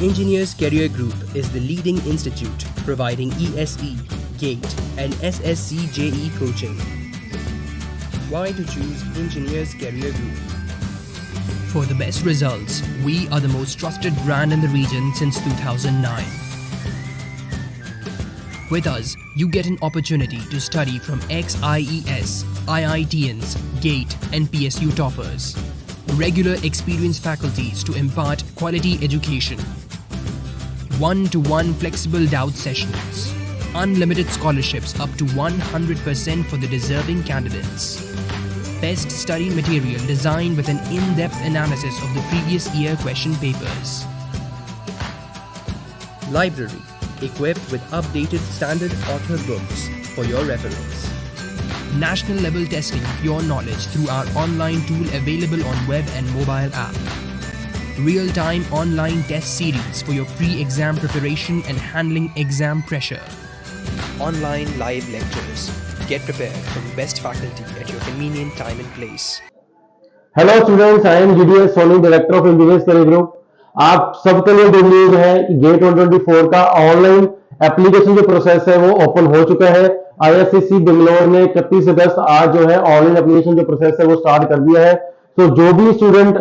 Engineers Career Group is the leading institute providing ESE, GATE and SSC JE coaching. Why to choose Engineers Career Group? For the best results, we are the most trusted brand in the region since 2009. With us, you get an opportunity to study from ex-IES, IITians, GATE and PSU toppers. Regular experienced faculties to impart quality education. One-to-one flexible doubt sessions. Unlimited scholarships up to 100% for the deserving candidates. Best study material designed with an in-depth analysis of the previous year question papers. Library equipped with updated standard author books for your reference. National level testing of your knowledge through our online tool available on web and mobile app. Real-time online test series for your pre-exam preparation and handling exam pressure. Online live lectures. Get prepared from the best faculty at your convenient time and place. Hello students, I am GDS Soni, Director of Engineers Career Group. आप सबके लिए good news है कि gate 124 का online application जो process है वो open हो चुका है। ISCC बेंगलोर ने 31 अगस्त आज जो है ऑनलाइन एप्लीकेशन जो प्रोसेस है वो स्टार्ट कर दिया है। तो जो भी स्टूडेंट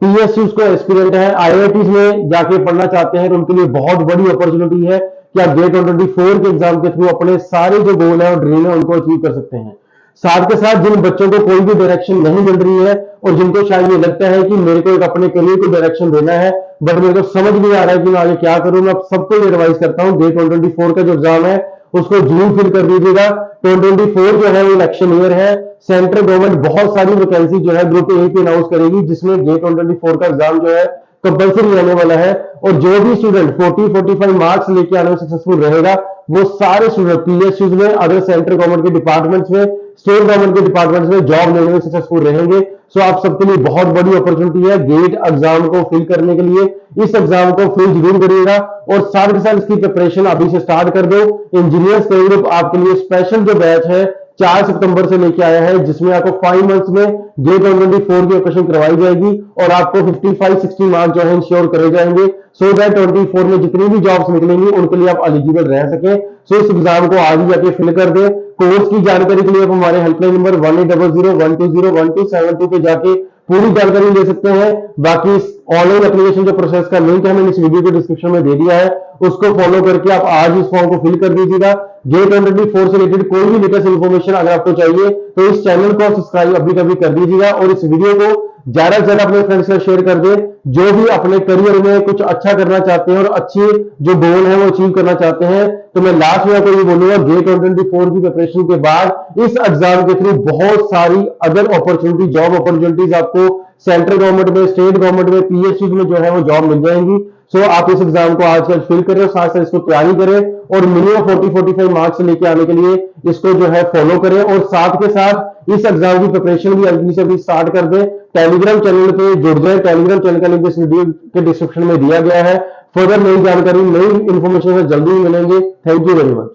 PSUs को एस्पिरेंट है, IITs में जाके पढ़ना चाहते हैं, तो उनके लिए बहुत बड़ी अपॉर्चुनिटी है कि आप गेट 124 के एग्जाम के थ्रू अपने सारे जो गोल है और ड्रीम है उनको अचीव कर सकते हैं। साथ के साथ जिन बच्चों को कोई भी डायरेक्शन नहीं मिल रही है और जिनको शायद ये लगता है कि मेरे को एक अपने करियर को डायरेक्शन देना है बट मेरे को समझ नहीं आ रहा है कि मैं आगे क्या करूं, मैं सबको एडवाइस करता हूं गेट 124 का जो एग्जाम है उसको जरूर फिल कर दीजिएगा। 2024 जो है वो इलेक्शन ईयर है। सेंट्रल गवर्नमेंट बहुत सारी वैकेंसी जो है ग्रुप ए की अनाउंस करेगी जिसमें गेट 124 का एग्जाम जो है कंपल्सरी रहने वाला है। और जो भी स्टूडेंट 40-45 मार्क्स लेके आने में सक्सेसफुल रहेगा वो सारे स्टूडेंट PSUs में, अदर सेंट्रल गवर्नमेंट के डिपार्टमेंट्स में, स्टेट गवर्नमेंट के डिपार्टमेंट्स में जॉब लेने में सक्सेसफुल रहेंगे। सो आप सबके लिए बहुत बड़ी अपॉर्चुनिटी है गेट एग्जाम को फिल करने के लिए। इस एग्जाम को फिल जरूर करिएगा और साथ के साथ इसकी प्रिपरेशन अभी से स्टार्ट कर दो। इंजीनियर्स कैरियर ग्रुप आपके लिए स्पेशल जो बैच है 4 सितंबर से लेके आया है जिसमें आपको 5 मंथ्स में गेट 124 की प्रिपरेशन करवाई जाएगी और आपको 55-60 मार्क्स जो है इंश्योर करे जाएंगे सो दैट 24 में जितनी भी जॉब्स निकलेंगी उनके लिए आप एलिजिबल रह सके। सो इस एग्जाम को आज ही जाके फिल कर दे। कोर्स की जानकारी के लिए आप हमारे हेल्पलाइन नंबर 1800-120-1272 पे जाके पूरी जानकारी ले सकते हैं। बाकी ऑनलाइन एप्लीकेशन जो प्रोसेस का लिंक है मैंने इस वीडियो के डिस्क्रिप्शन में दे दिया है, उसको फॉलो करके आप आज इस फॉर्म को फिल कर दीजिएगा। गेट 124 से रिलेटेड कोई भी लेटेस्ट इन्फॉर्मेशन अगर आपको चाहिए तो इस चैनल को सब्सक्राइब अभी कभी कर दीजिएगा और इस वीडियो को ज्यादा से ज्यादा अपने फ्रेंड्स के साथ शेयर कर दे जो भी अपने करियर में कुछ अच्छा करना चाहते हैं और अच्छे जो गोल है वो अचीव करना चाहते हैं। तो मैं लास्ट में आपको ये बोलूंगा गेट 124 की प्रिपरेशन के बाद इस एग्जाम के थ्रू बहुत सारी अदर अपॉर्चुनिटी, जॉब अपॉर्चुनिटीज आपको सेंट्रल गवर्नमेंट में, स्टेट गवर्नमेंट में, PSUs में जो है वो जॉब मिल जाएंगी। सो आप इस एग्जाम को आज फिल करें, साथ साथ इसको तैयारी करें और मिनिमम 40-45 मार्क्स लेके आने के लिए इसको जो है फॉलो करें और साथ के साथ इस एग्जाम की प्रिपरेशन भी अभी से अभी स्टार्ट कर दें। टेलीग्राम चैनल पे जुड़ जाए, टेलीग्राम चैनल का लिंक इस वीडियो के डिस्क्रिप्शन में दिया गया है। फर्दर नई जानकारी, नई इंफॉर्मेशन जल्दी मिलेंगे। Thank you very much.